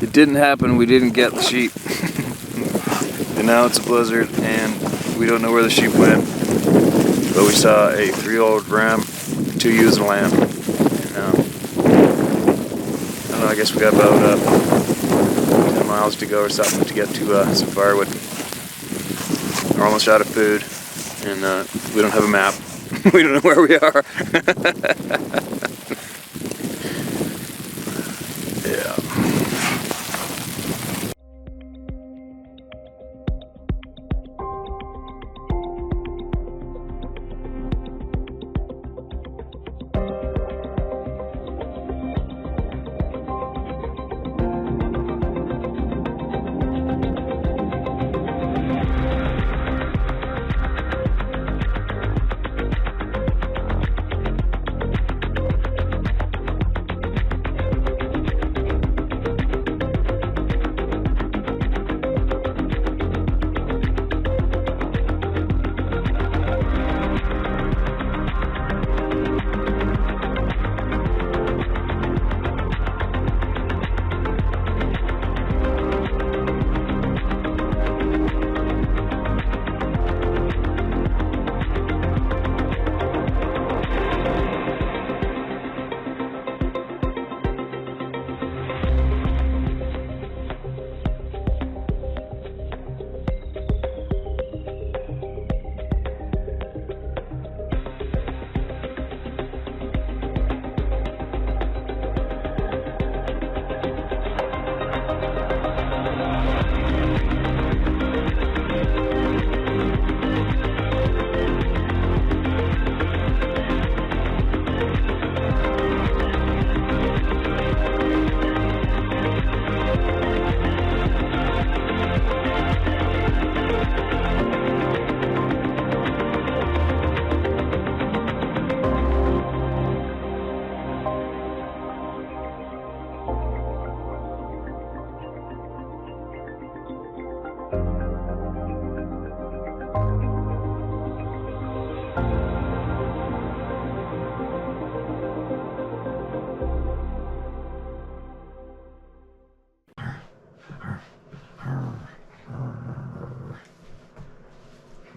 It didn't happen, we didn't get the sheep. And now it's a blizzard and we don't know where the sheep went. But we saw a 3-year-old ram, 2 ewes and a lamb. And, I don't know, I guess we got about 10 miles to go or something to get to some firewood. We're almost out of food and we don't have a map. We don't know where we are. Yeah.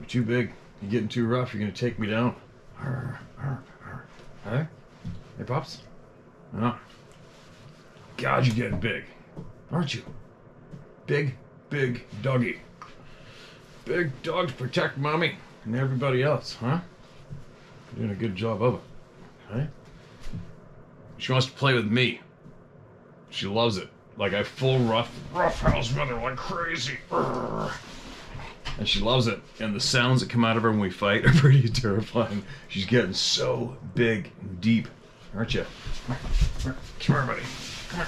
Too big. You're getting too rough. You're gonna take me down. Hey? Hey, Pops? Oh. God, you're getting big. Aren't you? Big doggy. Big dogs protect mommy and everybody else, huh? You're doing a good job of it. Hey? She wants to play with me. She loves it. Like I full rough house with her like crazy. And she loves it. And the sounds that come out of her when we fight are pretty terrifying. She's getting so big and deep. Aren't you? Come here, buddy. Come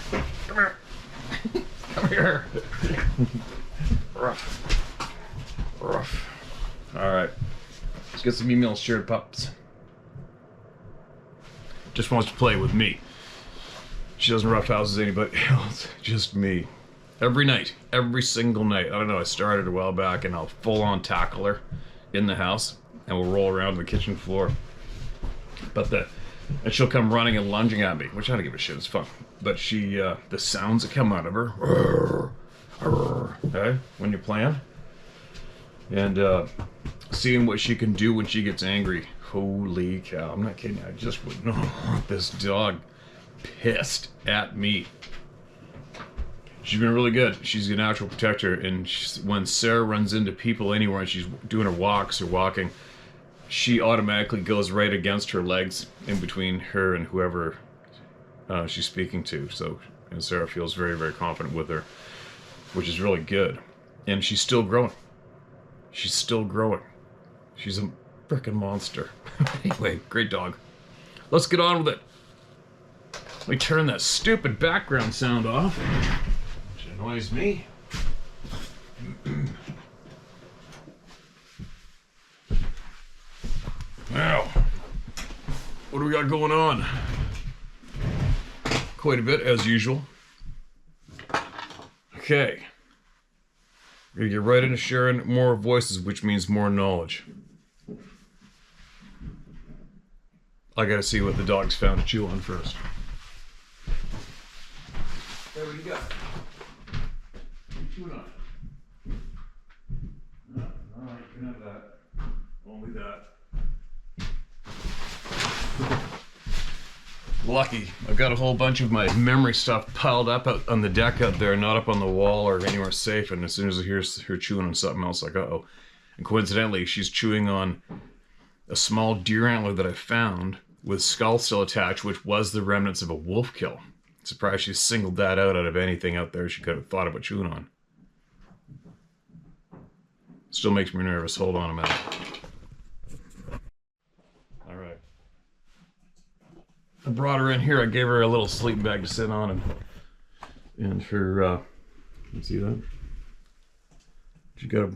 here. Come here. Rough. Alright. Let's get some emails shared, pups. Just wants to play with me. She doesn't rough houses anybody else. Just me. Every night, every single night. I don't know, I started a while back and I'll full on tackle her in the house and we'll roll around the kitchen floor. And she'll come running and lunging at me, which I don't give a shit, it's fun. But the sounds that come out of her, okay, when you're playing, and seeing what she can do when she gets angry. Holy cow, I'm not kidding, I just would not want this dog pissed at me. She's been really good. She's a natural protector, and when Sarah runs into people anywhere and she's doing her walks or walking, she automatically goes right against her legs in between her and whoever she's speaking to. And Sarah feels very, very confident with her, which is really good. And she's still growing. She's still growing. She's a frickin' monster. Anyway, great dog. Let's get on with it. Let me turn that stupid background sound off. Annoys me. Now, what do we got going on? Quite a bit, as usual. Okay. We're gonna get right into sharing more voices, which means more knowledge. I gotta see what the dogs found to chew on first. There, what do you got? chewing on it? No, alright, you can have that. Only that. Lucky. I've got a whole bunch of my memory stuff piled up out on the deck out there, not up on the wall or anywhere safe, and as soon as I hear her chewing on something else, like, uh-oh. And coincidentally, she's chewing on a small deer antler that I found with skull still attached, which was the remnants of a wolf kill. Surprised she singled that out of anything out there she could have thought about chewing on. Still makes me nervous. Hold on a minute. All right. I brought her in here. I gave her a little sleeping bag to sit on, and her, you see that? She got her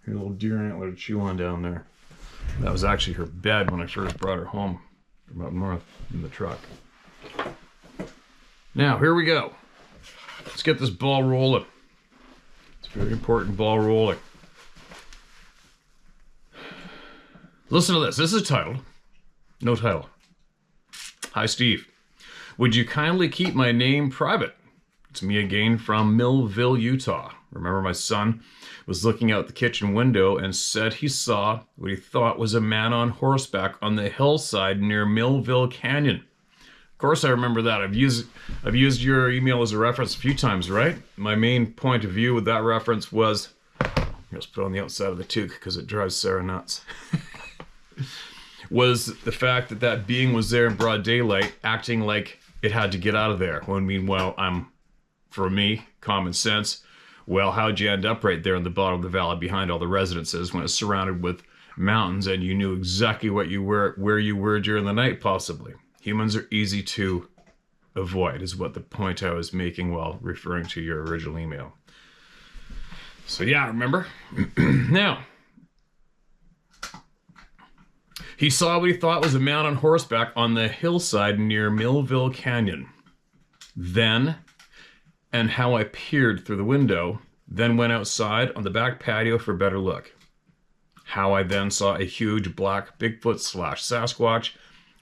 little deer antler to chew on down there. That was actually her bed when I first brought her home from up north in the truck. Now, here we go. Let's get this ball rolling. It's a very important ball rolling. Listen to this. This is titled, no title. Hi, Steve. Would you kindly keep my name private? It's me again from Millville, Utah. Remember, my son was looking out the kitchen window and said he saw what he thought was a man on horseback on the hillside near Millville Canyon. Of course, I remember that. I've used your email as a reference a few times, right? My main point of view with that reference was, let's put it on the outside of the toque because it drives Sarah nuts. Was the fact that that being was there in broad daylight, acting like it had to get out of there. When meanwhile, for me, common sense. Well, how'd you end up right there in the bottom of the valley behind all the residences when it's surrounded with mountains and you knew exactly where you were during the night, possibly? Humans are easy to avoid, is what the point I was making while referring to your original email. So yeah, remember? Now, he saw what he thought was a man on horseback on the hillside near Millville Canyon. Then, and how I peered through the window, then went outside on the back patio for a better look. How I then saw a huge black Bigfoot/Sasquatch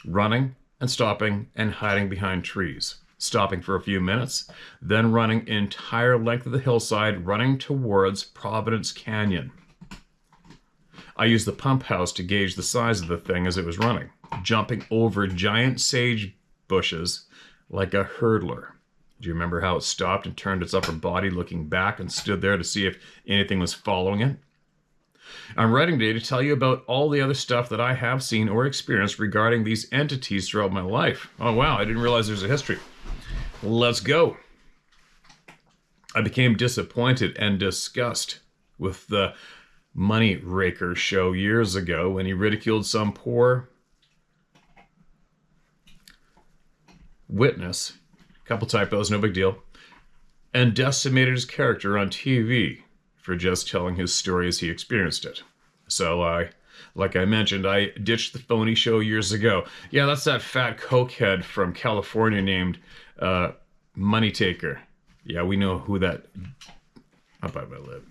running and stopping and hiding behind trees, stopping for a few minutes, then running entire length of the hillside, running towards Providence Canyon. I used the pump house to gauge the size of the thing as it was running, jumping over giant sage bushes like a hurdler. Do you remember how it stopped and turned its upper body looking back and stood there to see if anything was following it? I'm writing today to tell you about all the other stuff that I have seen or experienced regarding these entities throughout my life. Oh wow, I didn't realize there's a history. Let's go. I became disappointed and disgusted with the Money Raker show years ago when he ridiculed some poor witness, a couple typos, no big deal, and decimated his character on TV for just telling his story as he experienced it. So like I mentioned, I ditched the phony show years ago. Yeah, that's that fat cokehead from California named Money Taker. Yeah, we know who that, up by my lip.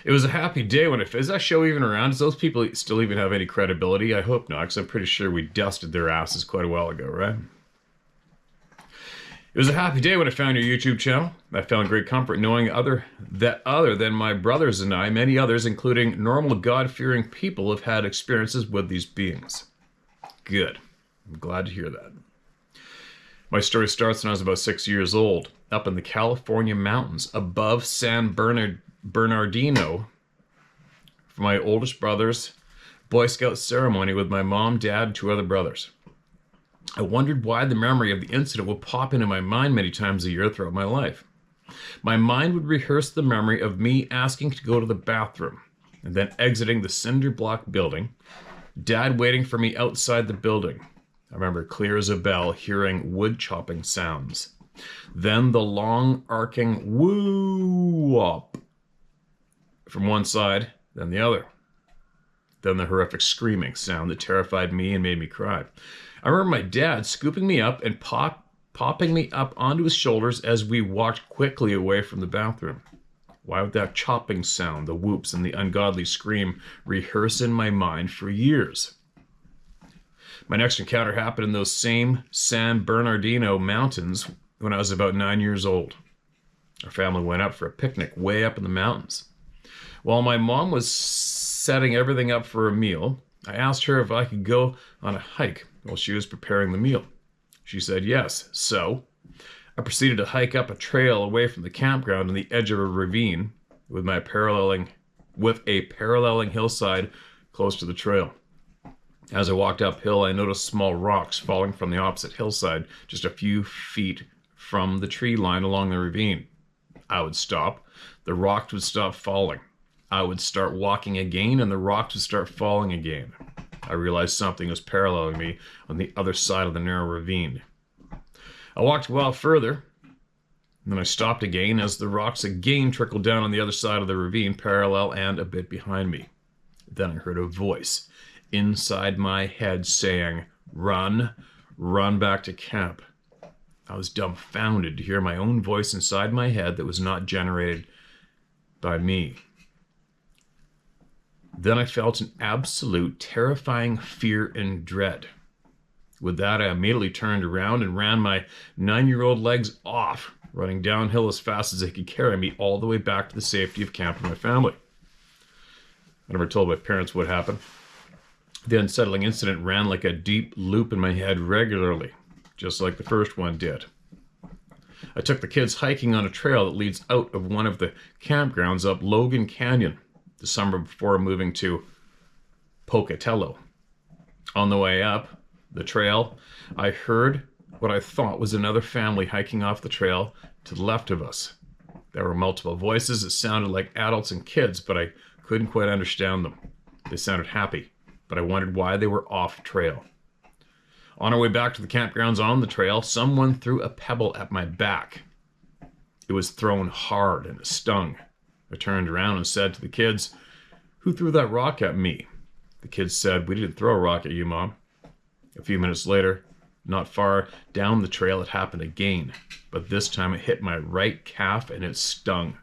It was a happy day when is that show even around? Does those people still even have any credibility? I hope not, because I'm pretty sure we dusted their asses quite a while ago, right? It was a happy day when I found your YouTube channel. I found great comfort knowing other than my brothers and I, many others, including normal God-fearing people, have had experiences with these beings. Good. I'm glad to hear that. My story starts when I was about 6 years old, up in the California mountains above San Bernardino, for my oldest brother's Boy Scout ceremony with my mom, dad, and 2 other brothers. I wondered why the memory of the incident would pop into my mind many times a year throughout my life. My mind would rehearse the memory of me asking to go to the bathroom, and then exiting the cinder block building, Dad waiting for me outside the building. I remember clear as a bell hearing wood chopping sounds. Then the long arcing woo-wop from one side, then the other. Then the horrific screaming sound that terrified me and made me cry. I remember my dad scooping me up and popping me up onto his shoulders as we walked quickly away from the bathroom. Why would that chopping sound, the whoops, and the ungodly scream rehearse in my mind for years? My next encounter happened in those same San Bernardino mountains when I was about 9 years old. Our family went up for a picnic way up in the mountains. While my mom was setting everything up for a meal, I asked her if I could go on a hike while she was preparing the meal. She said yes, so I proceeded to hike up a trail away from the campground on the edge of a ravine with a paralleling hillside close to the trail. As I walked uphill, I noticed small rocks falling from the opposite hillside just a few feet from the tree line along the ravine. I would stop, the rocks would stop falling. I would start walking again, and the rocks would start falling again. I realized something was paralleling me on the other side of the narrow ravine. I walked a while further, and then I stopped again as the rocks again trickled down on the other side of the ravine, parallel and a bit behind me. Then I heard a voice inside my head saying, "Run, run back to camp." I was dumbfounded to hear my own voice inside my head that was not generated by me. Then I felt an absolute terrifying fear and dread. With that, I immediately turned around and ran my 9-year-old legs off, running downhill as fast as they could carry me all the way back to the safety of camp with my family. I never told my parents what happened. The unsettling incident ran like a deep loop in my head regularly, just like the first one did. I took the kids hiking on a trail that leads out of one of the campgrounds up Logan Canyon the summer before moving to Pocatello. On the way up the trail, I heard what I thought was another family hiking off the trail to the left of us. There were multiple voices that sounded like adults and kids, but I couldn't quite understand them. They sounded happy, but I wondered why they were off trail. On our way back to the campgrounds on the trail, someone threw a pebble at my back. It was thrown hard and it stung. I turned around and said to the kids, "Who threw that rock at me?" The kids said, "We didn't throw a rock at you, Mom." A few minutes later, not far down the trail, it happened again, but this time it hit my right calf and it stung.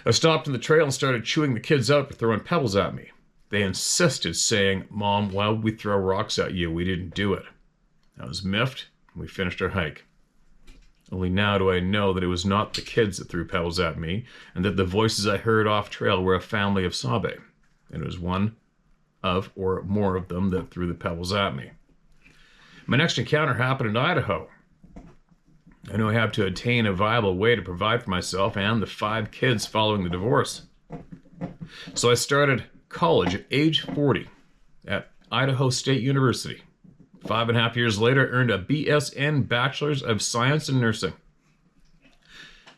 I stopped in the trail and started chewing the kids out for throwing pebbles at me. They insisted, saying, "Mom, why would we throw rocks at you? We didn't do it." I was miffed, and we finished our hike. Only now do I know that it was not the kids that threw pebbles at me, and that the voices I heard off trail were a family of Sabe, and it was one of or more of them that threw the pebbles at me. My next encounter happened in Idaho. I knew I had to attain a viable way to provide for myself and the 5 kids following the divorce. So I started college at age 40 at Idaho State University. 5.5 years later, I earned a BSN Bachelor's of Science in Nursing.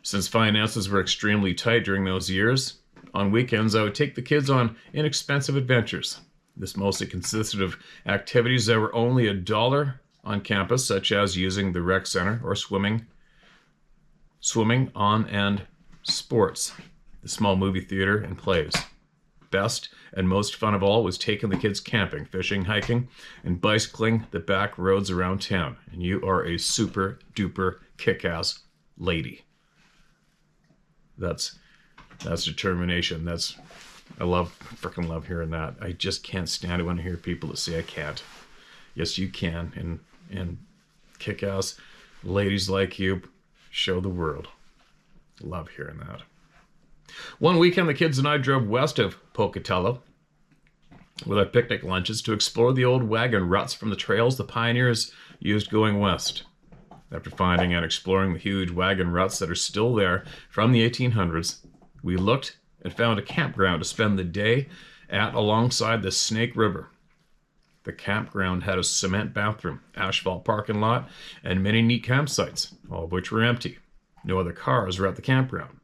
Since finances were extremely tight during those years, on weekends I would take the kids on inexpensive adventures. This mostly consisted of activities that were only $1 on campus, such as using the rec center or swimming on and sports, the small movie theater, and plays. Best and most fun of all was taking the kids camping, fishing, hiking, and bicycling the back roads around town. And you are a super duper kick-ass lady. That's determination. I freaking love hearing that. I just can't stand it when I hear people that say I can't. Yes, you can. And kick-ass ladies like you show the world. Love hearing that. One weekend, the kids and I drove west of Pocatello with our picnic lunches to explore the old wagon ruts from the trails the pioneers used going west. After finding and exploring the huge wagon ruts that are still there from the 1800s, we looked and found a campground to spend the day at alongside the Snake River. The campground had a cement bathroom, asphalt parking lot, and many neat campsites, all of which were empty. No other cars were at the campground.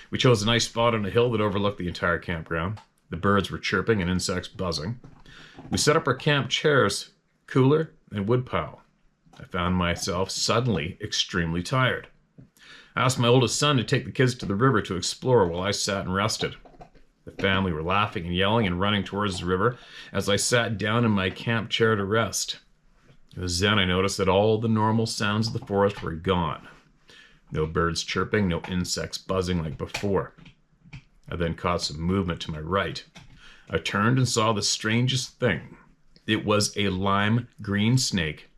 We chose a nice spot on a hill that overlooked the entire campground. The birds were chirping and insects buzzing. We set up our camp chairs, cooler, and woodpile. I found myself suddenly extremely tired. I asked my oldest son to take the kids to the river to explore while I sat and rested. The family were laughing and yelling and running towards the river as I sat down in my camp chair to rest. It was then I noticed that all the normal sounds of the forest were gone. No birds chirping, no insects buzzing like before. I then caught some movement to my right. I turned and saw the strangest thing. It was a lime green snake,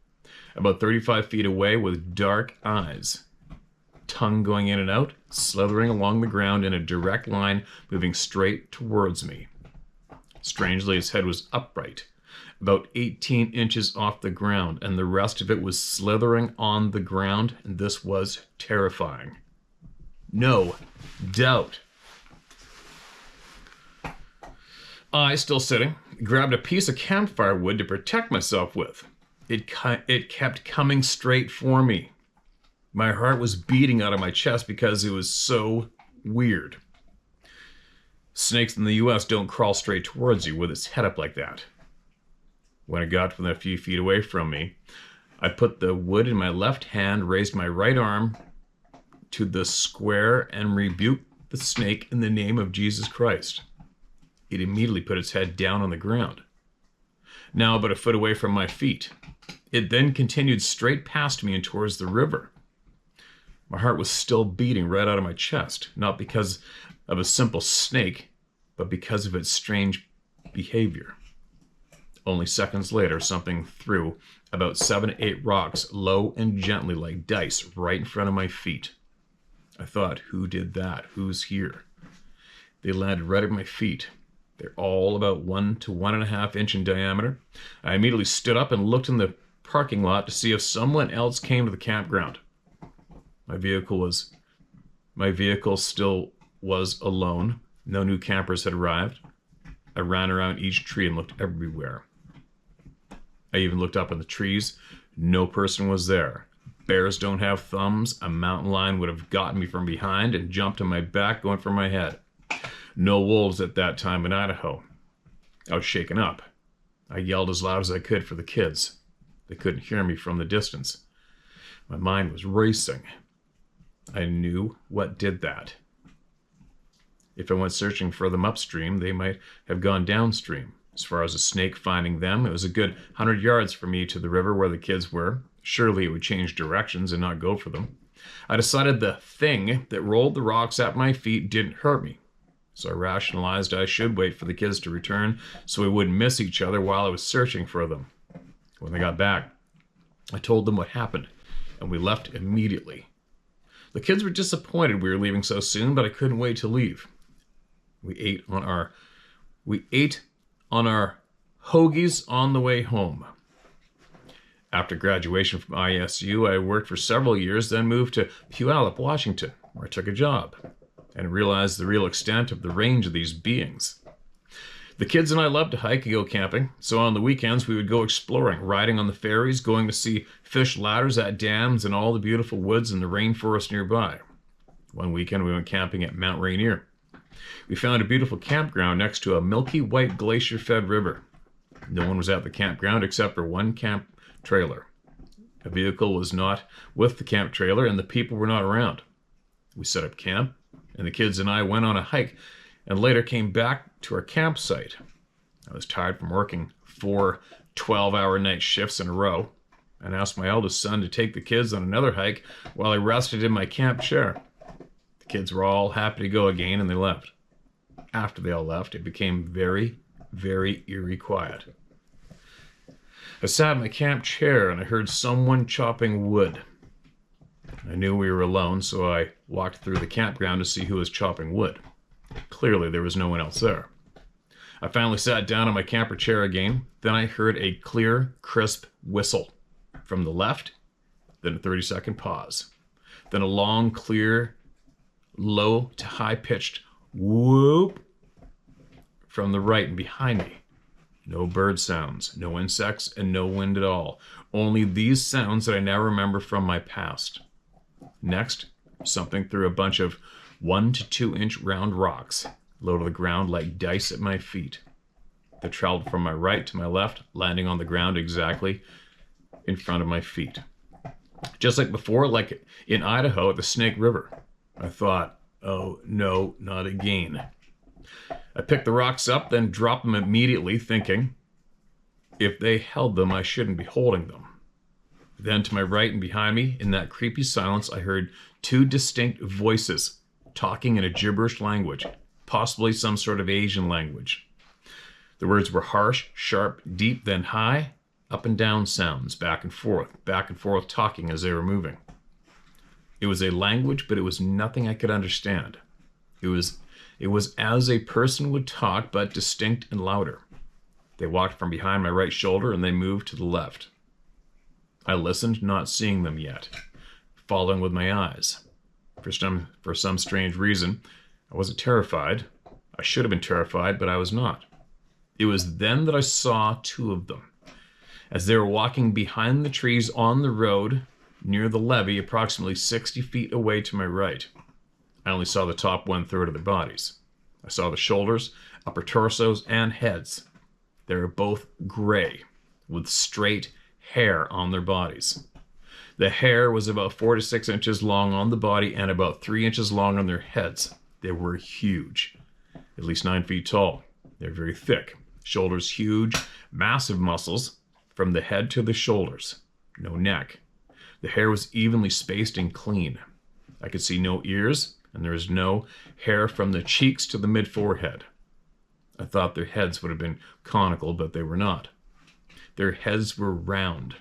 about 35 feet away with dark eyes. tongue going in and out, slithering along the ground in a direct line, moving straight towards me. Strangely, its head was upright, about 18 inches off the ground, and the rest of it was slithering on the ground, and this was terrifying. No doubt. I, still sitting, grabbed a piece of campfire wood to protect myself with. It kept coming straight for me. My heart was beating out of my chest because it was so weird. Snakes in the U.S. don't crawl straight towards you with its head up like that. When it got within a few feet away from me, I put the wood in my left hand, raised my right arm to the square, and rebuked the snake in the name of Jesus Christ. It immediately put its head down on the ground, now about a foot away from my feet. It then continued straight past me and towards the river. My heart was still beating right out of my chest, not because of a simple snake, but because of its strange behavior. Only seconds later, something threw about 7 to 8 rocks low and gently like dice right in front of my feet. I thought, who did that? Who's here? They landed right at my feet. They're all about 1 to 1.5 inch in diameter. I immediately stood up and looked in the parking lot to see if someone else came to the campground. My vehicle still was alone. No new campers had arrived. I ran around each tree and looked everywhere. I even looked up in the trees. No person was there. Bears don't have thumbs. A mountain lion would have gotten me from behind and jumped on my back, going for my head. No wolves at that time in Idaho. I was shaken up. I yelled as loud as I could for the kids. They couldn't hear me from the distance. My mind was racing. I knew what did that. If I went searching for them upstream, they might have gone downstream. As far as a snake finding them, it was a good 100 yards for me to the river where the kids were. Surely it would change directions and not go for them. I decided the thing that rolled the rocks at my feet didn't hurt me. So I rationalized I should wait for the kids to return so we wouldn't miss each other while I was searching for them. When they got back, I told them what happened, and we left immediately. The kids were disappointed we were leaving so soon, but I couldn't wait to leave. We ate on our hoagies on the way home. After graduation from ISU, I worked for several years, then moved to Puyallup, Washington, where I took a job, and realized the real extent of the range of these beings. The kids and I loved to hike and go camping, so on the weekends we would go exploring, riding on the ferries, going to see fish ladders at dams and all the beautiful woods and the rainforest nearby. One weekend we went camping at Mount Rainier. We found a beautiful campground next to a milky white glacier-fed river. No one was at the campground except for one camp trailer. A vehicle was not with the camp trailer and the people were not around. We set up camp, and the kids and I went on a hike and later came back to our campsite. I was tired from working 4 12-hour night shifts in a row and asked my eldest son to take the kids on another hike while I rested in my camp chair. The kids were all happy to go again and they left. After they all left, it became very, very eerie quiet. I sat in my camp chair and I heard someone chopping wood. I knew we were alone, so I walked through the campground to see who was chopping wood. Clearly, there was no one else there. I finally sat down in my camper chair again. Then I heard a clear, crisp whistle from the left, then a 30-second pause. Then a long, clear, low to high-pitched whoop from the right and behind me. No bird sounds, no insects, and no wind at all. Only these sounds that I now remember from my past. Next, something threw a bunch of 1 to 2 inch round rocks low to the ground like dice at my feet. They traveled from my right to my left, landing on the ground exactly in front of my feet. Just like before, like in Idaho at the Snake River. I thought, oh no, not again. I picked the rocks up, then dropped them immediately, thinking, if they held them, I shouldn't be holding them. Then to my right and behind me, in that creepy silence, I heard 2 distinct voices talking in a gibberish language, possibly some sort of Asian language. The words were harsh, sharp, deep, then high, up and down sounds, back and forth, talking as they were moving. It was a language, but it was nothing I could understand. It was as a person would talk, but distinct and louder. They walked from behind my right shoulder and they moved to the left. I listened, not seeing them yet, following with my eyes. For some strange reason, I wasn't terrified. I should have been terrified, but I was not. It was then that I saw two of them. As they were walking behind the trees on the road near the levee, approximately 60 feet away to my right. I only saw the top 1/3 of their bodies. I saw the shoulders, upper torsos, and heads. They were both gray, with straight hair on their bodies. The hair was about 4 to 6 inches long on the body and about 3 inches long on their heads. They were huge, at least 9 feet tall. They're very thick. Shoulders huge, massive muscles from the head to the shoulders. No neck. The hair was evenly spaced and clean. I could see no ears, and there was no hair from the cheeks to the mid-forehead. I thought their heads would have been conical, but they were not. Their heads were round.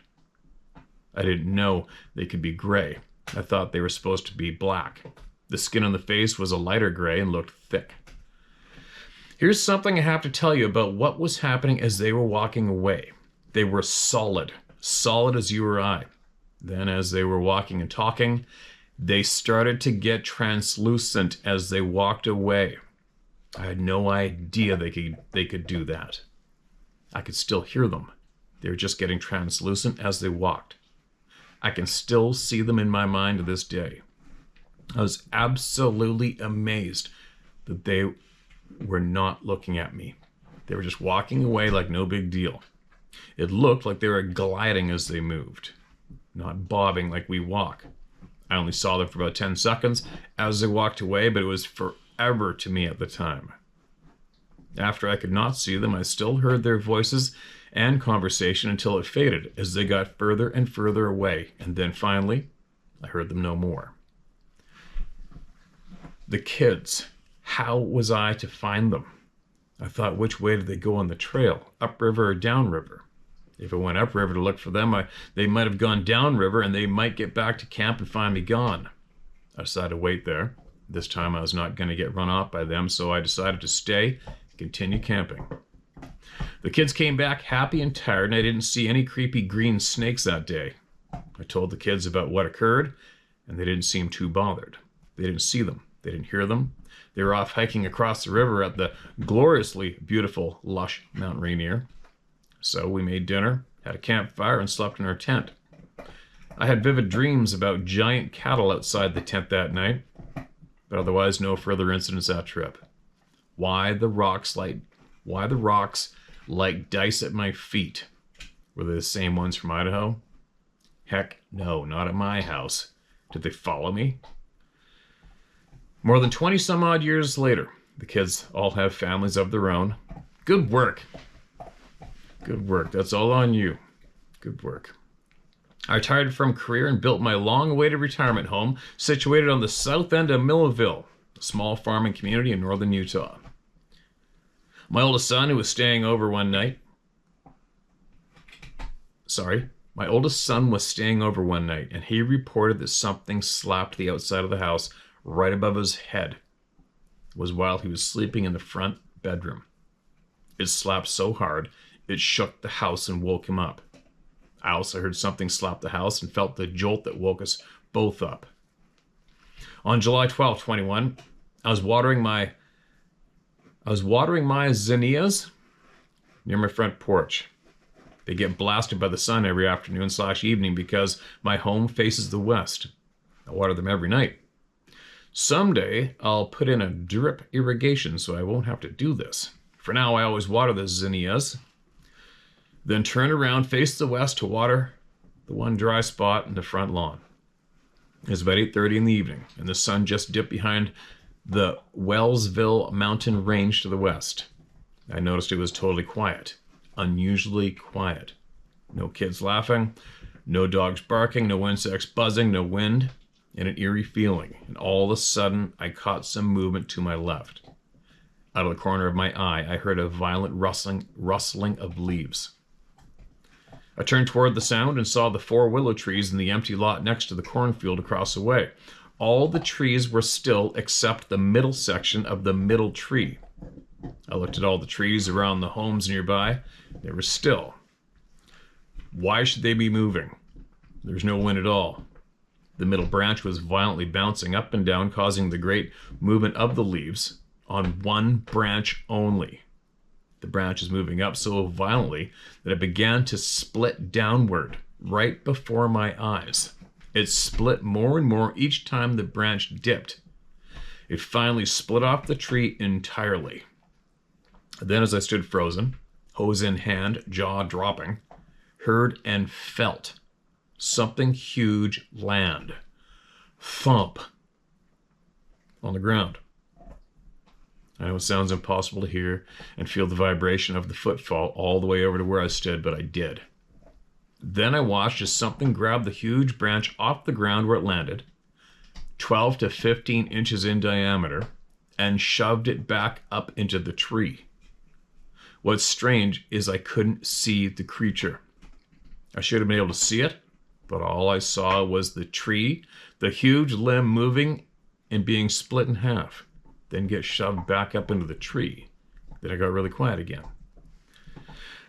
I didn't know they could be gray. I thought they were supposed to be black. The skin on the face was a lighter gray and looked thick. Here's something I have to tell you about what was happening as they were walking away. They were solid as you or I. Then as they were walking and talking, they started to get translucent as they walked away. I had no idea they could do that. I could still hear them. They were just getting translucent as they walked. I can still see them in my mind to this day. I was absolutely amazed that they were not looking at me. They were just walking away like no big deal. It looked like they were gliding as they moved, not bobbing like we walk. I only saw them for about 10 seconds as they walked away, but it was forever to me at the time. After I could not see them, I still heard their voices and conversation until it faded as they got further and further away, and then finally, I heard them no more. The kids, how was I to find them? I thought, which way did they go on the trail, upriver or downriver? If I went upriver to look for them, they might have gone downriver and they might get back to camp and find me gone. I decided to wait there. This time I was not going to get run off by them, so I decided to stay and continue camping. The kids came back happy and tired, and I didn't see any creepy green snakes that day. I told the kids about what occurred, and they didn't seem too bothered. They didn't see them. They didn't hear them. They were off hiking across the river at the gloriously beautiful, lush Mount Rainier. So we made dinner, had a campfire, and slept in our tent. I had vivid dreams about giant cattle outside the tent that night, but otherwise no further incidents that trip. Why the rocks like dice at my feet? Were they the same ones from Idaho? Heck no, not at my house. Did they follow me? More than 20 some odd years later, the kids all have families of their own. Good work. Good work. That's all on you. Good work. I retired from career and built my long-awaited retirement home situated on the south end of Millville, a small farming community in northern Utah. My oldest son, who was staying over one night, and he reported that something slapped the outside of the house right above his head. It was while he was sleeping in the front bedroom. It slapped so hard, it shook the house and woke him up. I also heard something slap the house and felt the jolt that woke us both up. On July 12, 21, I was watering my zinnias near my front porch. They get blasted by the sun every afternoon/evening because my home faces the west. I water them every night. Someday, I'll put in a drip irrigation so I won't have to do this. For now, I always water the zinnias, then turn around, face the west to water the one dry spot in the front lawn. It's about 8:30 in the evening, and the sun just dipped behind the Wellsville mountain range to the west. I noticed it was totally quiet, unusually quiet. No kids laughing, no dogs barking, no insects buzzing, no wind, and an eerie feeling. And all of a sudden, I caught some movement to my left. Out of the corner of my eye, I heard a violent rustling of leaves. I turned toward the sound and saw the 4 willow trees in the empty lot next to the cornfield across the way. All the trees were still except the middle section of the middle tree. I looked at all the trees around the homes nearby. They were still. Why should they be moving? There's no wind at all. The middle branch was violently bouncing up and down, causing the great movement of the leaves on one branch only. The branch is moving up so violently that it began to split downward right before my eyes. It split more and more each time the branch dipped. It finally split off the tree entirely. Then as I stood frozen, hose in hand, jaw dropping, heard and felt something huge land. Thump on the ground. I know it sounds impossible to hear and feel the vibration of the footfall all the way over to where I stood, but I did. Then I watched as something grabbed the huge branch off the ground where it landed, 12 to 15 inches in diameter, and shoved it back up into the tree. What's strange is I couldn't see the creature. I should have been able to see it, but all I saw was the tree, the huge limb moving and being split in half, then get shoved back up into the tree. Then I got really quiet again.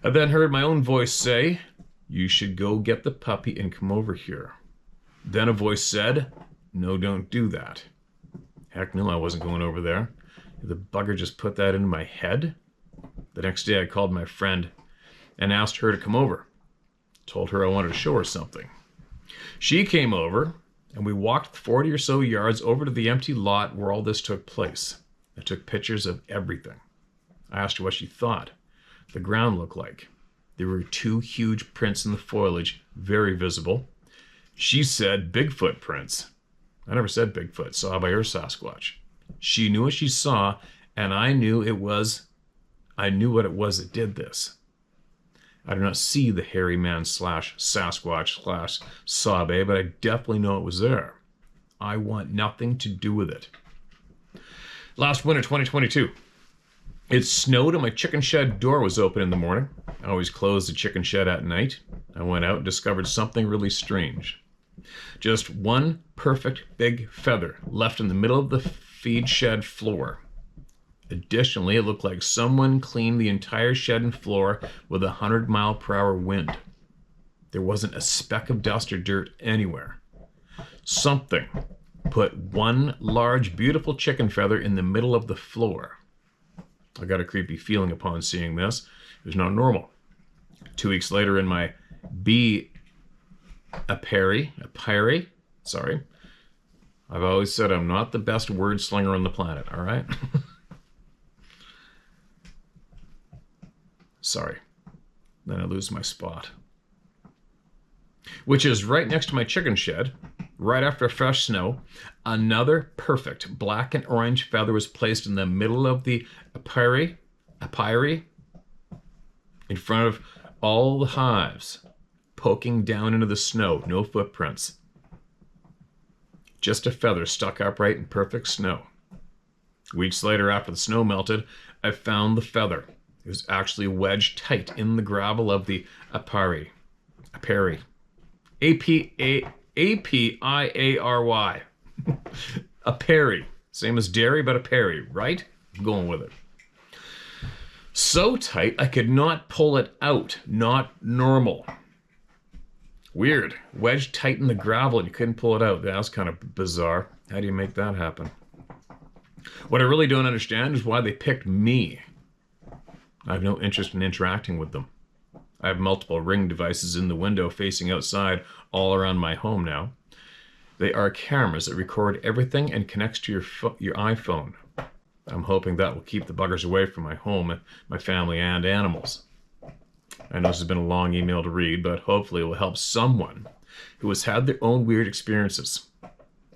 I then heard my own voice say, "You should go get the puppy and come over here." Then a voice said, "No, don't do that." Heck no, I wasn't going over there. Did the bugger just put that into my head? The next day I called my friend and asked her to come over. Told her I wanted to show her something. She came over, and we walked 40 or so yards over to the empty lot where all this took place. I took pictures of everything. I asked her what she thought the ground looked like. There were 2 huge prints in the foliage, very visible. She said Bigfoot prints. I never said Bigfoot, saw by her Sasquatch. She knew what she saw, and I knew what it was that did this. I do not see the hairy man / Sasquatch / Sabe, but I definitely know it was there. I want nothing to do with it. Last winter, 2022. It snowed and my chicken shed door was open in the morning. I always close the chicken shed at night. I went out and discovered something really strange. Just one perfect big feather left in the middle of the feed shed floor. Additionally, it looked like someone cleaned the entire shed and floor with a 100-mile-per-hour wind. There wasn't a speck of dust or dirt anywhere. Something put one large, beautiful chicken feather in the middle of the floor. I got a creepy feeling upon seeing this. It was not normal. 2 weeks later in my bee apiary, sorry. I've always said I'm not the best word slinger on the planet, all right? Sorry. Then I lose my spot. Which is right next to my chicken shed, right after fresh snow. Another perfect black and orange feather was placed in the middle of the apiary, in front of all the hives, poking down into the snow, no footprints. Just a feather stuck upright in perfect snow. Weeks later, after the snow melted, I found the feather. It was actually wedged tight in the gravel of the apiary. A-P-I-A-R-Y. Apiary. Same as dairy, but apiary, right? I'm going with it. So tight, I could not pull it out. Not normal. Weird. Wedged tight in the gravel and you couldn't pull it out. That was kind of bizarre. How do you make that happen? What I really don't understand is why they picked me. I have no interest in interacting with them. I have multiple Ring devices in the window facing outside all around my home now. They are cameras that record everything and connects to your iPhone. I'm hoping that will keep the buggers away from my home, my family, and animals. I know this has been a long email to read, but hopefully it will help someone who has had their own weird experiences.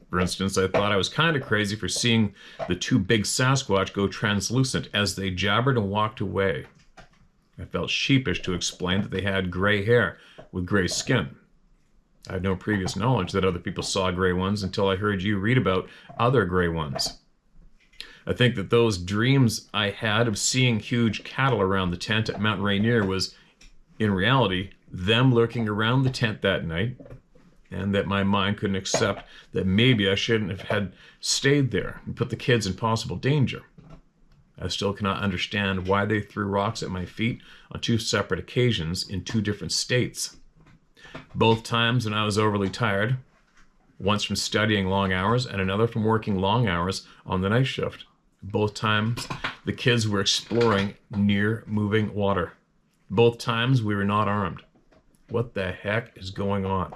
For instance, I thought I was kind of crazy for seeing the 2 big Sasquatch go translucent as they jabbered and walked away. I felt sheepish to explain that they had gray hair with gray skin. I had no previous knowledge that other people saw gray ones until I heard you read about other gray ones. I think that those dreams I had of seeing huge cattle around the tent at Mount Rainier was, in reality, them lurking around the tent that night, and that my mind couldn't accept that maybe I shouldn't have had stayed there and put the kids in possible danger. I still cannot understand why they threw rocks at my feet on 2 separate occasions in 2 different states. Both times when I was overly tired, once from studying long hours and another from working long hours on the night shift. Both times the kids were exploring near moving water. Both times we were not armed. What the heck is going on?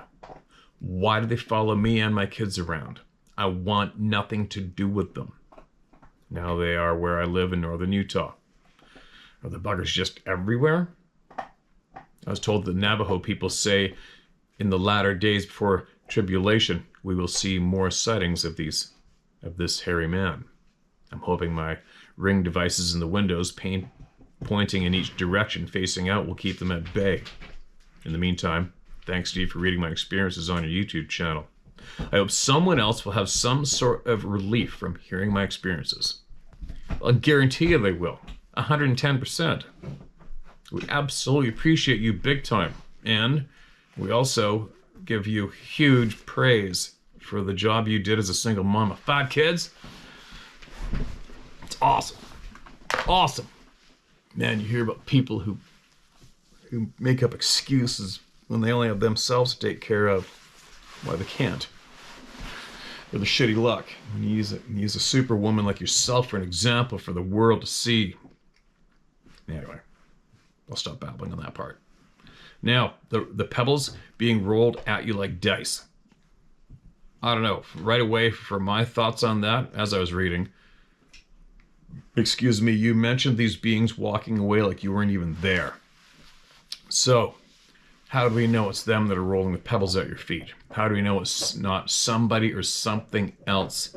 Why do they follow me and my kids around? I want nothing to do with them. Now they are where I live in northern Utah. Are the buggers just everywhere? I was told that Navajo people say in the latter days before tribulation, we will see more sightings of this hairy man. I'm hoping my ring devices in the windows pointing in each direction facing out will keep them at bay. In the meantime, thanks, Steve, for reading my experiences on your YouTube channel. I hope someone else will have some sort of relief from hearing my experiences. I'll guarantee you they will. 110%. We absolutely appreciate you big time. And we also give you huge praise for the job you did as a single mom of 5 kids. It's awesome. Awesome. Man, you hear about people who make up excuses when they only have themselves to take care of. Why they can't. Or the shitty luck. You use a superwoman like yourself for an example for the world to see. Anyway, I'll stop babbling on that part. Now, the pebbles being rolled at you like dice. I don't know. Right away, for my thoughts on that, as I was reading, excuse me, you mentioned these beings walking away like you weren't even there. So, how do we know it's them that are rolling the pebbles at your feet? How do we know it's not somebody or something else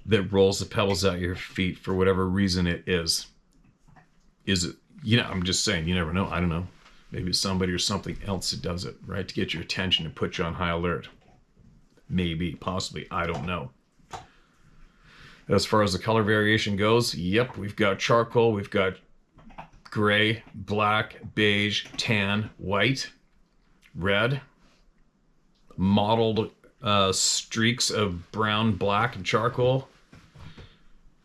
that rolls the pebbles at your feet for whatever reason it is? Is it, I'm just saying, you never know. I don't know. Maybe it's somebody or something else that does it, right? To get your attention and put you on high alert. Maybe, possibly, I don't know. As far as the color variation goes, yep, we've got charcoal, we've got gray, black, beige, tan, white, red, mottled streaks of brown, black, and charcoal.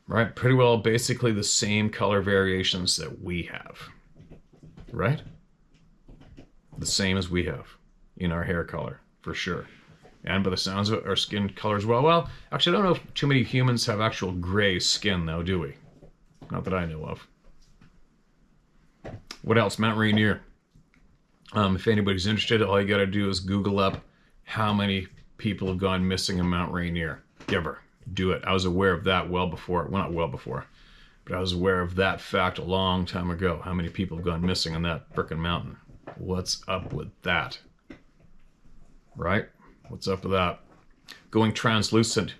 Right? Pretty well basically the same color variations that we have. Right? The same as we have in our hair color, for sure. And by the sounds of it, our skin color as well. Well, actually, I don't know if too many humans have actual gray skin, though, do we? Not that I know of. What else? Mount Rainier. If anybody's interested, all you gotta do is Google up how many people have gone missing in Mount Rainier. Ever. Do it. I was aware of that well before. Well, not well before. But I was aware of that fact a long time ago. How many people have gone missing on that frickin' mountain. What's up with that? Right? What's up with that? Going translucent.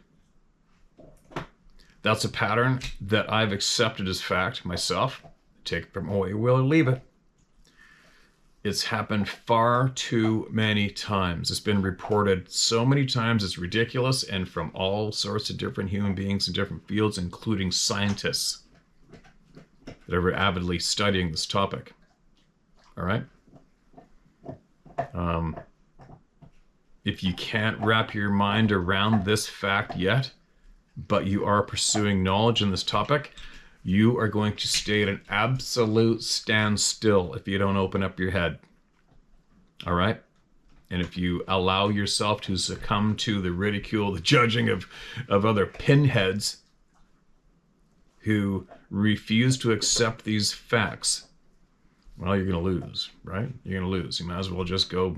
That's a pattern that I've accepted as fact myself. Take it from away, will or leave it. It's happened far too many times. It's been reported so many times, it's ridiculous, and from all sorts of different human beings in different fields, including scientists that are avidly studying this topic. All right? If you can't wrap your mind around this fact yet, but you are pursuing knowledge in this topic, you are going to stay at an absolute standstill if you don't open up your head. All right? And if you allow yourself to succumb to the ridicule, the judging of other pinheads who refuse to accept these facts, well, you're going to lose, right? You're going to lose. You might as well just go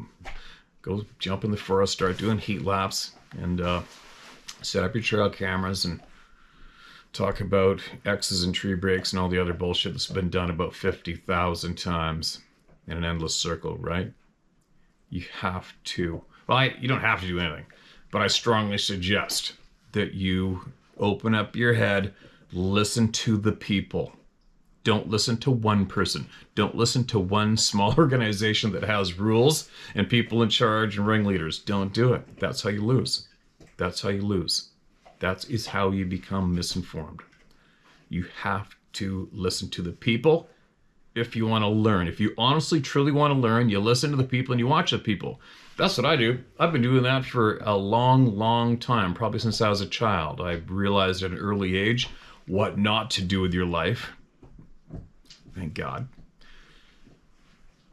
jump in the forest, start doing heat laps, and set up your trail cameras and talk about X's and tree breaks and all the other bullshit that's been done about 50,000 times in an endless circle, right? You have to, well, you don't have to do anything, but I strongly suggest that you open up your head, listen to the people. Don't listen to one person. Don't listen to one small organization that has rules and people in charge and ringleaders. Don't do it. That's how you lose. That's how you lose. That is how you become misinformed. You have to listen to the people. if you want to learn. If you honestly, truly want to learn, you listen to the people and you watch the people. That's what I do. I've been doing that for a long, long time, probably since I was a child. I realized at an early age what not to do with your life. Thank God.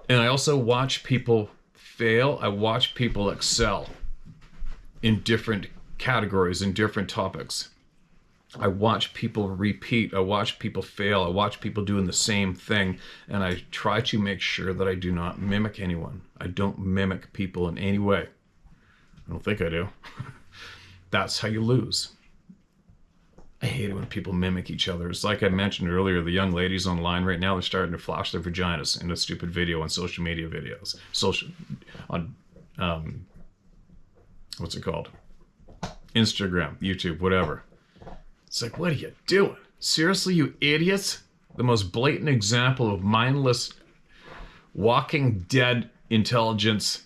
And I also watch people fail. I watch people excel in different categories, in different topics. I watch people repeat. I watch people fail. I watch people doing the same thing. And I try to make sure that I do not mimic anyone. I don't mimic people in any way. I don't think I do. That's how you lose. I hate it when people mimic each other. It's like I mentioned earlier, the young ladies online right now, they're starting to flash their vaginas in a stupid video on social media videos. What's it called? Instagram, YouTube, whatever. It's like, what are you doing? Seriously, you idiots? The most blatant example of mindless, walking dead intelligence.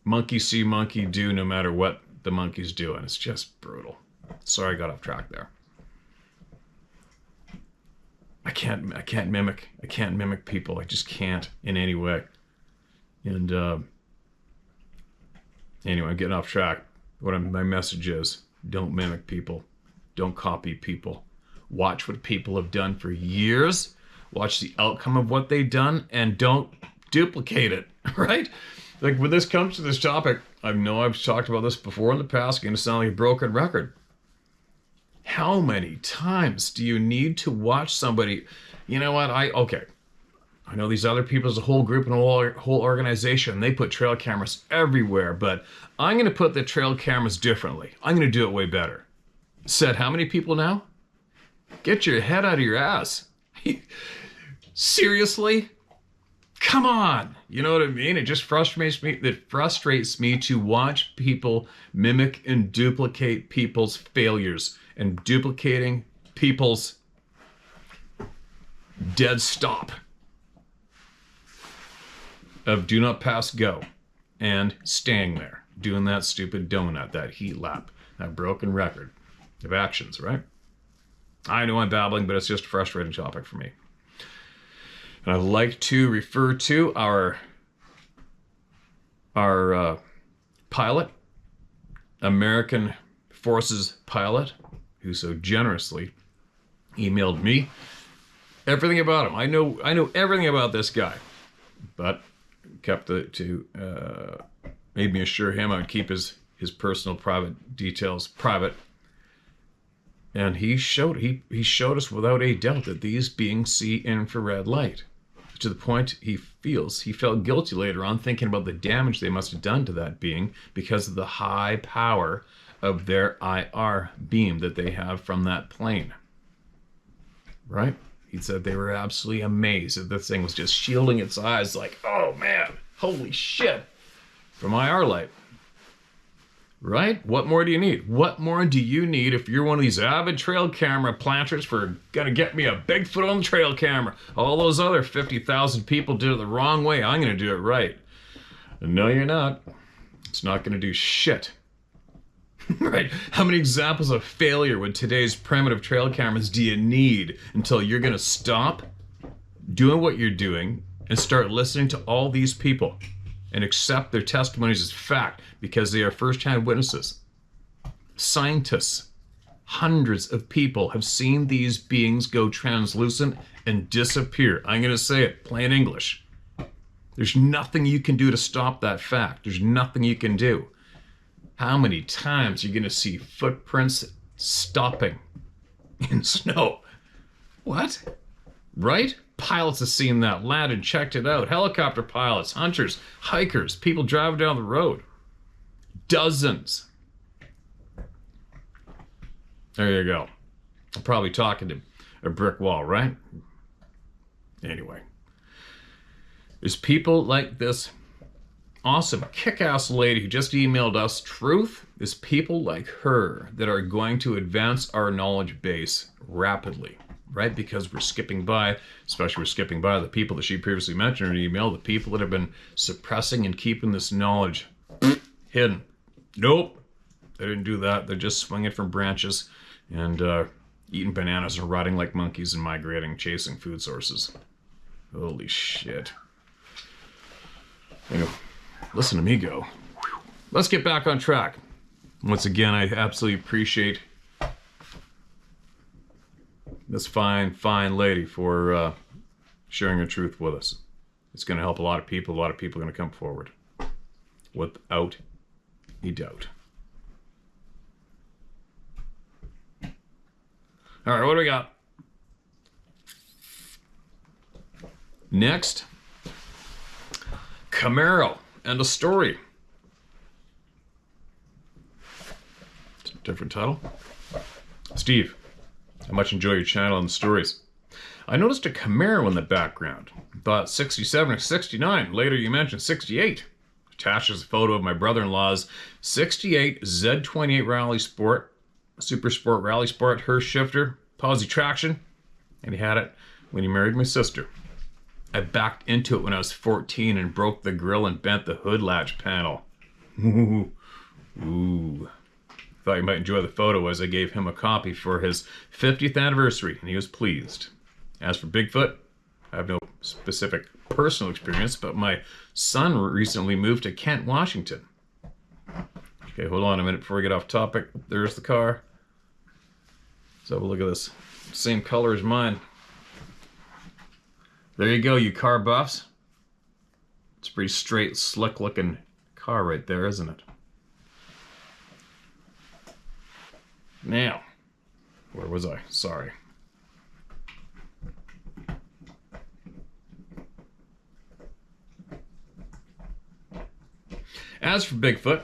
Monkey see, monkey do, no matter what the monkey's doing. It's just brutal. Sorry I got off track there. I can't mimic people. I just can't in any way. And anyway, I'm getting off track. My message is, don't mimic people. Don't copy people. Watch what people have done for years. Watch the outcome of what they've done and don't duplicate it, right? Like when this comes to this topic, I know I've talked about this before in the past, it's going to sound like a broken record. How many times do you need to watch somebody? You know what? I know these other people as a whole group and a whole organization. They put trail cameras everywhere, but I'm going to put the trail cameras differently. I'm going to do it way better. Said how many people now? Get your head out of your ass. Seriously? Come on. You know what I mean? It just frustrates me. It frustrates me to watch people mimic and duplicate people's failures and duplicating people's dead stop of do not pass go and staying there, doing that stupid donut, that heat lap, that broken record of actions, right? I know I'm babbling, but it's just a frustrating topic for me. And I'd like to refer to our pilot, American Forces pilot, who so generously emailed me everything about him. I know everything about this guy, but made me assure him I would keep his personal private details private. And he showed us without a doubt that these beings see infrared light, to the point he felt guilty later on, thinking about the damage they must have done to that being because of the high power of their IR beam that they have from that plane. Right? He said they were absolutely amazed that this thing was just shielding its eyes like, oh man, holy shit, from IR light. Right? What more do you need? What more do you need if you're one of these avid trail camera planters for gonna get me a Bigfoot on the trail camera? All those other 50,000 people did it the wrong way. I'm gonna do it right. No, you're not. It's not gonna do shit. Right? How many examples of failure with today's primitive trail cameras do you need until you're gonna stop doing what you're doing and start listening to all these people and accept their testimonies as fact because they are first-hand witnesses? Scientists, hundreds of people have seen these beings go translucent and disappear. I'm going to say it plain English. There's nothing you can do to stop that fact. There's nothing you can do. How many times are you going to see footprints stopping in snow? What? Right? Pilots have seen that, landed, checked it out. Helicopter pilots, hunters, hikers, people driving down the road. Dozens. There you go. I'm probably talking to a brick wall, right? Anyway. There's people like this awesome, kick-ass lady who just emailed us truth. There's people like her that are going to advance our knowledge base rapidly. Right? Because we're skipping by, especially we're skipping by the people that she previously mentioned in her email, the people that have been suppressing and keeping this knowledge hidden. Nope. They didn't do that. They're just swinging from branches and eating bananas and rotting like monkeys and migrating, chasing food sources. Holy shit. Anyway, listen to me go. Let's get back on track. Once again, I absolutely appreciate this fine lady for sharing her truth with us. It's going to help a lot of people. A lot of people are going to come forward. Without a doubt. All right, what do we got? Next, Camaro and a story. Different title. Steve, I much enjoy your channel and the stories. I noticed a Camaro in the background. Thought 67 or 69. Later you mentioned 68. Attaches a photo of my brother-in-law's 68 Z28 Rally Sport, Super Sport Rally Sport, Hurst shifter, posi traction, and he had it when he married my sister. I backed into it when I was 14 and broke the grill and bent the hood latch panel. Ooh. Thought you might enjoy the photo as I gave him a copy for his 50th anniversary, and he was pleased. As for Bigfoot, I have no specific personal experience, but my son recently moved to Kent, Washington. Okay, hold on a minute before we get off topic. There's the car. So have a look at this. Same color as mine. There you go, you car buffs. It's a pretty straight, slick-looking car right there, isn't it? Now, where was I? Sorry. As for Bigfoot,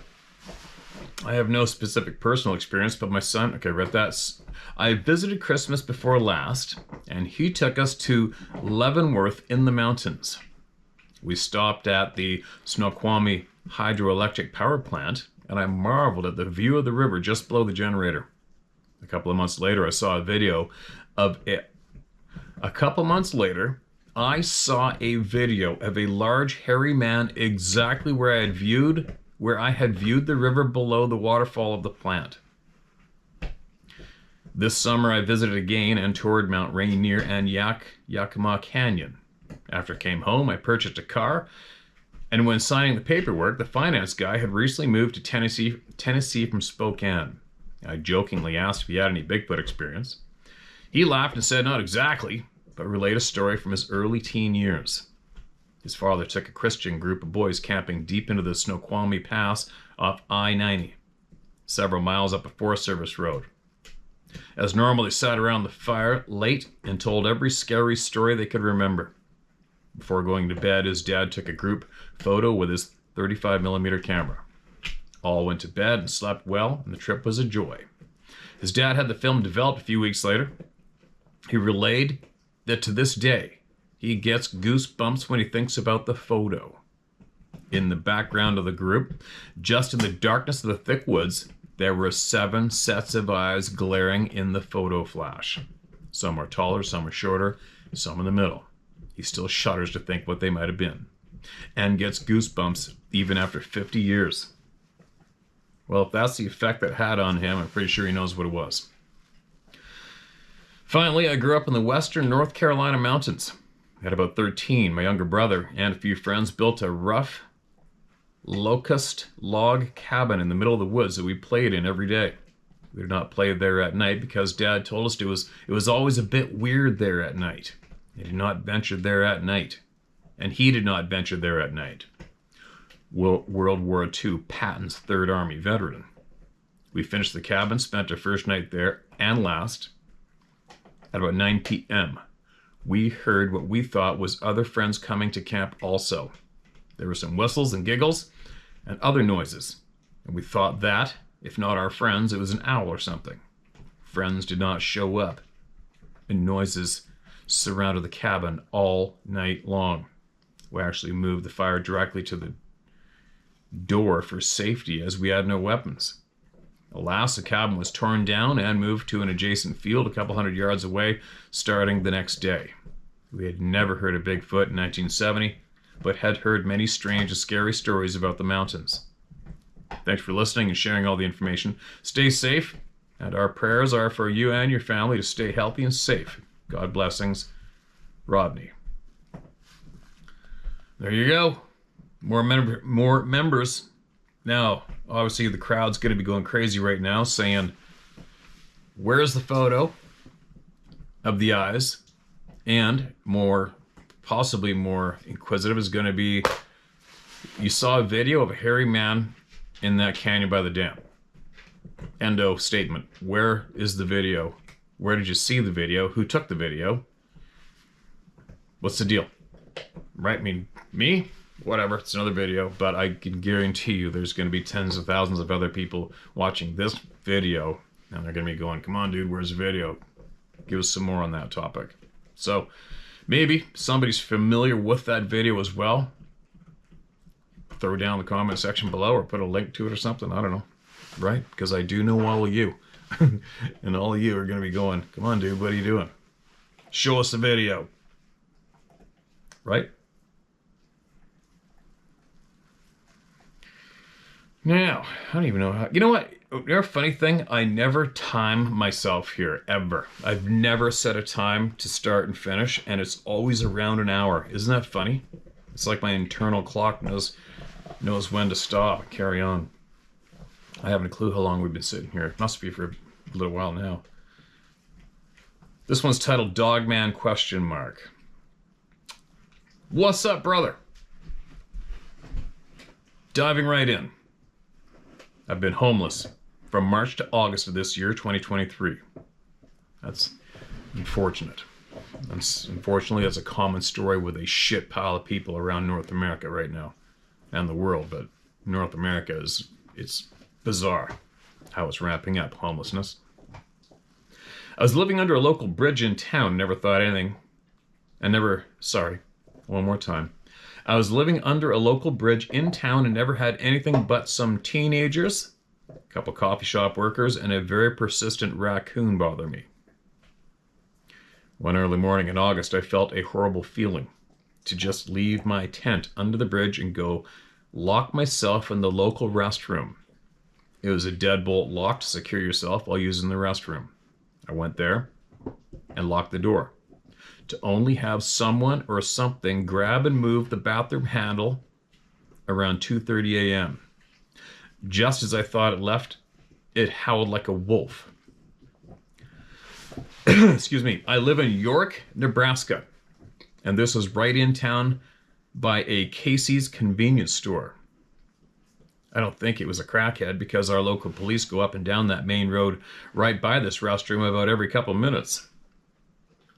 I have no specific personal experience, but my son, okay, read that. I visited Christmas before last, and he took us to Leavenworth in the mountains. We stopped at the Snoqualmie hydroelectric power plant, and I marveled at the view of the river just below the generator. A couple of months later, I saw a video of it. A couple months later, I saw a video of a large hairy man exactly where I had viewed the river below the waterfall of the plant. This summer I visited again and toured Mount Rainier and Yakima Canyon. After I came home, I purchased a car, and when signing the paperwork, the finance guy had recently moved to Tennessee from Spokane. I jokingly asked if he had any Bigfoot experience. He laughed and said not exactly, but relayed a story from his early teen years. His father took a Christian group of boys camping deep into the Snoqualmie Pass off I-90, several miles up a Forest Service road. As normal, they sat around the fire late and told every scary story they could remember. Before going to bed, his dad took a group photo with his 35mm camera. All went to bed and slept well, and the trip was a joy. His dad had the film developed a few weeks later. He relayed that to this day, he gets goosebumps when he thinks about the photo. In the background of the group, just in the darkness of the thick woods, there were 7 sets of eyes glaring in the photo flash. Some are taller, some are shorter, some in the middle. He still shudders to think what they might have been, and gets goosebumps even after 50 years. Well, if that's the effect that had on him, I'm pretty sure he knows what it was. Finally, I grew up in the western North Carolina mountains. At about 13, my younger brother and a few friends built a rough locust log cabin in the middle of the woods that we played in every day. We did not play there at night because Dad told us it was always a bit weird there at night. They did not venture there at night. And he did not venture there at night. World War II Patton's 3rd Army veteran. We finished the cabin, spent our first night there and last. At about 9 p.m., we heard what we thought was other friends coming to camp also. There were some whistles and giggles and other noises, and we thought that, if not our friends, it was an owl or something. Friends did not show up, and noises surrounded the cabin all night long. We actually moved the fire directly to the door for safety as we had no weapons. Alas, the cabin was torn down and moved to an adjacent field a couple hundred yards away starting the next day. We had never heard of Bigfoot in 1970, but had heard many strange and scary stories about the mountains. Thanks for listening and sharing all the information. Stay safe, and our prayers are for you and your family to stay healthy and safe. God blessings, Rodney. There you go. More members. Now, obviously, the crowd's going to be going crazy right now, saying, "Where's the photo of the eyes?" And possibly more inquisitive, is going to be, "You saw a video of a hairy man in that canyon by the dam." Endo statement. Where is the video? Where did you see the video? Who took the video? What's the deal? Right? I mean, me? Whatever. It's another video, but I can guarantee you there's going to be tens of thousands of other people watching this video, and they're going to be going, "Come on, dude, where's the video? Give us some more on that topic." So maybe somebody's familiar with that video as well. Throw it down in the comment section below or put a link to it or something. I don't know. Right? Because I do know all of you. And all of you are going to be going, "Come on, dude, what are you doing? Show us the video." Right? Now, I don't even know how... You know what? You know a funny thing? I never time myself here, ever. I've never set a time to start and finish, and it's always around an hour. Isn't that funny? It's like my internal clock knows when to stop and carry on. I haven't a clue how long we've been sitting here. It must be for a little while now. This one's titled Dogman ? What's up, brother? Diving right in. I've been homeless from March to August of this year, 2023. That's unfortunate. Unfortunately, that's a common story with a shit pile of people around North America right now. And the world, but North America it's bizarre how it's ramping up, homelessness. I was living under a local bridge in town, never thought anything. One more time. I was living under a local bridge in town and never had anything but some teenagers, a couple coffee shop workers, and a very persistent raccoon bother me. One early morning in August, I felt a horrible feeling to just leave my tent under the bridge and go lock myself in the local restroom. It was a deadbolt lock to secure yourself while using the restroom. I went there and locked the door, to only have someone or something grab and move the bathroom handle around 2:30 a.m. Just as I thought it left, it howled like a wolf. Excuse me. I live in York, Nebraska, and this was right in town by a Casey's convenience store. I don't think it was a crackhead because our local police go up and down that main road right by this restroom about every couple minutes.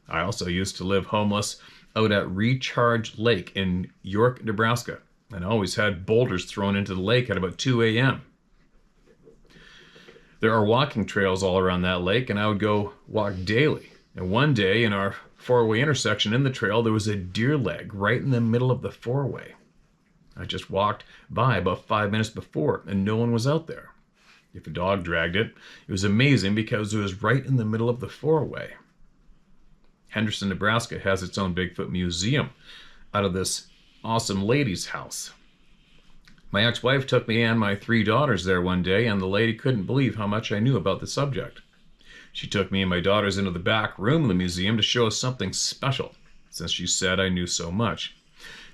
I also used to live homeless out at Recharge Lake in York, Nebraska, and always had boulders thrown into the lake at about 2 a.m. There are walking trails all around that lake, and I would go walk daily. And one day in our four-way intersection in the trail, there was a deer leg right in the middle of the four-way. I just walked by about 5 minutes before, and no one was out there. If a dog dragged it, it was amazing because it was right in the middle of the four-way. Henderson, Nebraska has its own Bigfoot museum out of this awesome lady's house. My ex-wife took me and my 3 daughters there one day, and the lady couldn't believe how much I knew about the subject. She took me and my daughters into the back room of the museum to show us something special, since she said I knew so much.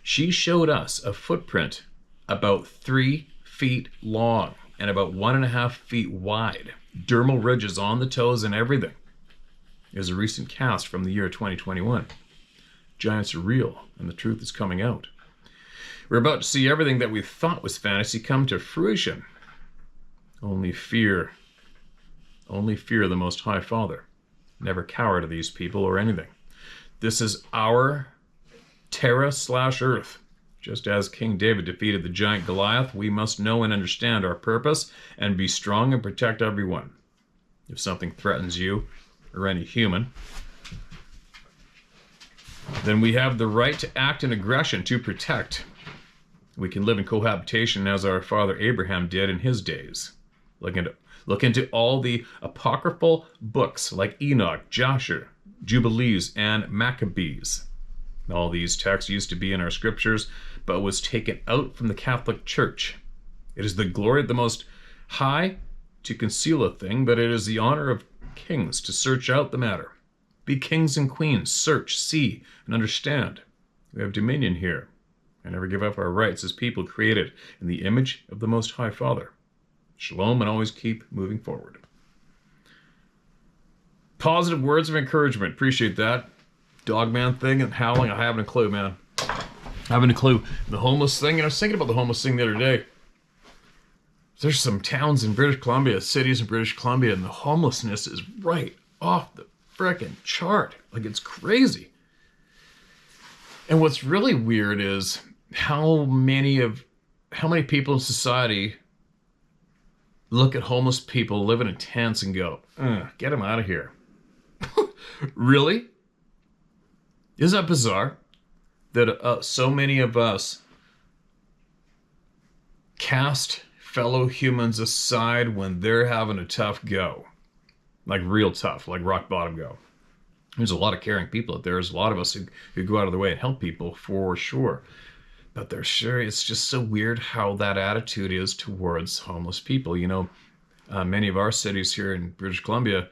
She showed us a footprint about 3 feet long and about 1.5 feet wide, dermal ridges on the toes and everything. It was a recent cast from the year 2021. Giants are real, and the truth is coming out. We're about to see everything that we thought was fantasy come to fruition. Only fear the Most High Father. Never cower to these people or anything. This is our Terra/Earth. Just as King David defeated the giant Goliath, we must know and understand our purpose and be strong and protect everyone. If something threatens you, or any human, then we have the right to act in aggression to protect. We can live in cohabitation as our father Abraham did in his days. Look into all the apocryphal books like Enoch, Joshua, Jubilees, and Maccabees. All these texts used to be in our scriptures, but was taken out from the Catholic Church. It is the glory of the Most High to conceal a thing, but it is the honor of kings to search out the matter. Be kings and queens, search, see, and understand. We have dominion here. and never give up our rights as people created in the image of the Most High Father. Shalom, and always keep moving forward. Positive words of encouragement. Appreciate that. Dogman thing and howling. I haven't a clue, man. I haven't a clue. The homeless thing, and I was thinking about the homeless thing the other day. There's some towns in British Columbia, cities in British Columbia, and the homelessness is right off the frickin' chart. Like, it's crazy. And what's really weird is how many people in society look at homeless people living in tents and go, get them out of here. Really? Isn't that bizarre? That so many of us cast fellow humans aside when they're having a tough go. Like real tough, like rock bottom go. There's a lot of caring people out there. There's a lot of us who go out of their way and help people for sure. But it's just so weird how that attitude is towards homeless people. You know, many of our cities here in British Columbia,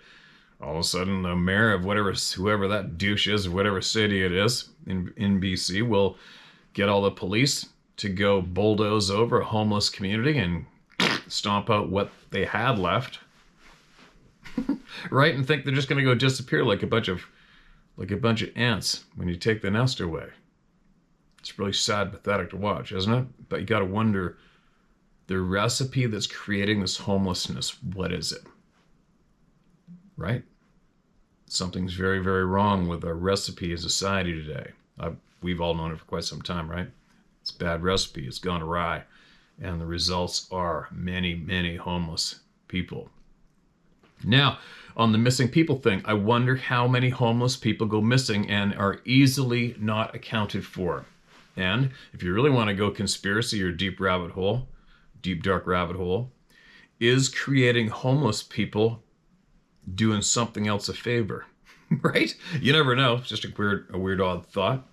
all of a sudden the mayor of whoever that douche is, or whatever city it is in BC, will get all the police to go bulldoze over a homeless community and stomp out what they had left. Right? And think they're just going to go disappear like a bunch of ants when you take the nest away. It's really sad, pathetic to watch, isn't it? But you got to wonder, the recipe that's creating this homelessness, what is it? Right? Something's very, very wrong with our recipe in society today. We've all known it for quite some time, right? It's a bad recipe. It's gone awry. And the results are many, many homeless people. Now, on the missing people thing, I wonder how many homeless people go missing and are easily not accounted for. And if you really want to go conspiracy or deep dark rabbit hole, is creating homeless people doing something else a favor? Right? You never know. It's just a weird odd thought.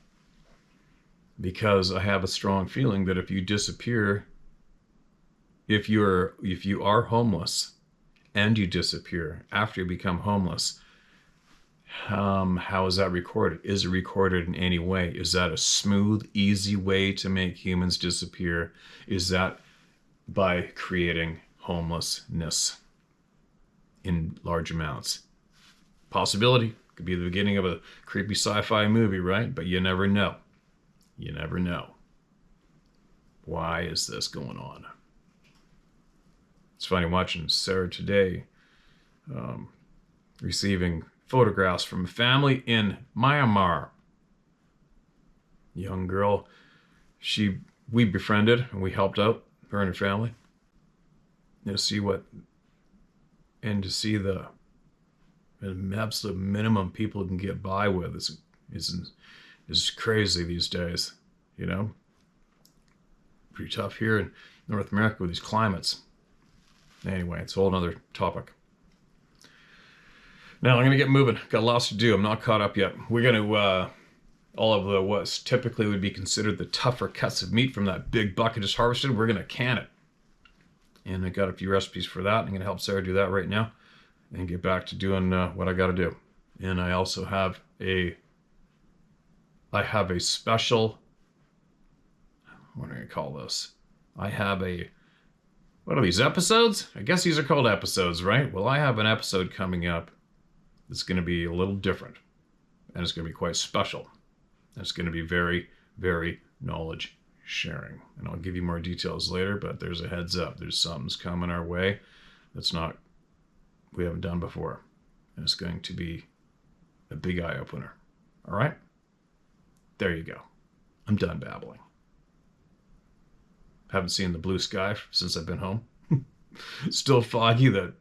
Because I have a strong feeling that if you disappear, if you are homeless and you disappear after you become homeless, how is that recorded? Is it recorded in any way? Is that a smooth, easy way to make humans disappear? Is that by creating homelessness in large amounts? Possibility. Could be the beginning of a creepy sci-fi movie, right? But you never know. You never know. Why is this going on? It's funny watching Sarah today receiving photographs from a family in Myanmar. Young girl, we befriended and we helped out her and her family. To see the absolute minimum people can get by with is crazy these days, you know? Pretty tough here in North America with these climates. Anyway, it's a whole other topic. Now, I'm going to get moving. Got lots to do. I'm not caught up yet. We're going to, all of the what typically would be considered the tougher cuts of meat from that big buck I just harvested, we're going to can it. And I got a few recipes for that. I'm going to help Sarah do that right now and get back to doing what I got to do. And I also have a special, what do I call this? What are these, episodes? I guess these are called episodes, right? Well, I have an episode coming up that's going to be a little different. And it's going to be quite special. And it's going to be very, very knowledge sharing. And I'll give you more details later, but there's a heads up. There's something's coming our way we haven't done before. And it's going to be a big eye opener. All right? There you go. I'm done babbling. Haven't seen the blue sky since I've been home. Still foggy, that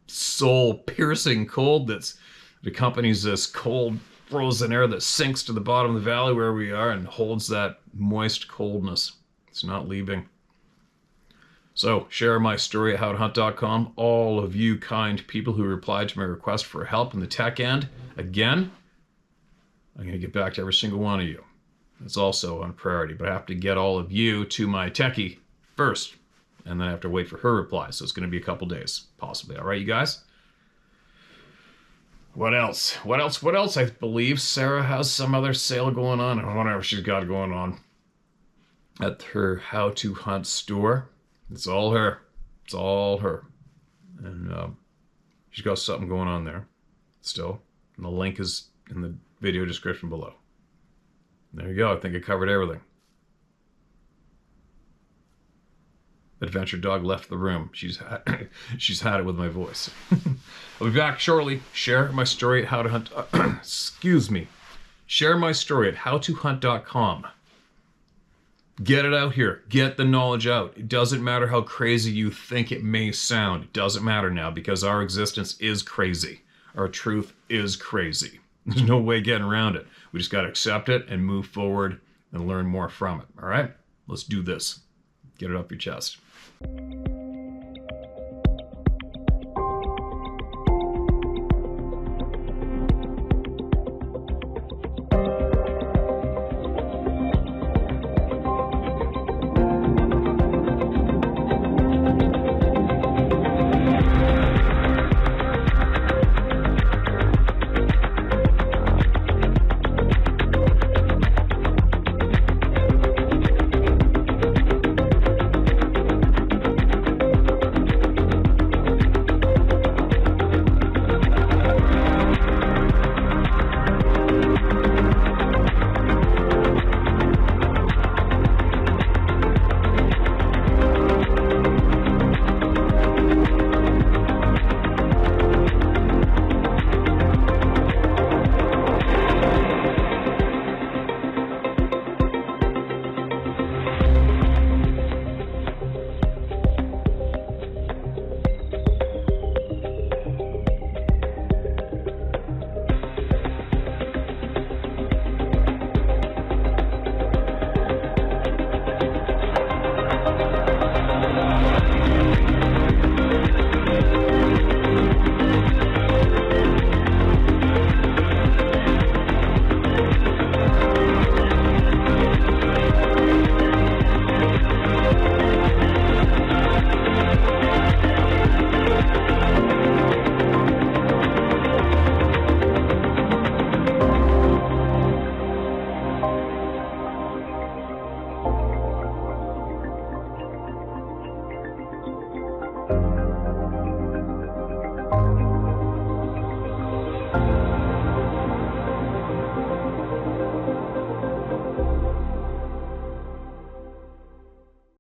soul-piercing cold that accompanies this cold, frozen air that sinks to the bottom of the valley where we are and holds that moist coldness. It's not leaving. So, share my story at howtohunt.com. All of you kind people who replied to my request for help in the tech end. Again, I'm going to get back to every single one of you. It's also on priority, but I have to get all of you to my techie first, and then I have to wait for her reply, so it's going to be a couple days, possibly. All right, you guys? What else? I believe Sarah has some other sale going on, or whatever she's got going on. at her How to Hunt store. It's all her. It's all her. And she's got something going on there still. And the link is in the video description below. There you go. I think I covered everything. Adventure dog left the room. She's had it with my voice. I'll be back shortly. Share my story at how to hunt. Excuse me. Share my story at howtohunt.com. Get it out here. Get the knowledge out. It doesn't matter how crazy you think it may sound. It doesn't matter now because our existence is crazy. Our truth is crazy. There's no way getting around it. We just got to accept it and move forward and learn more from it. All right? Let's do this. Get it up your chest.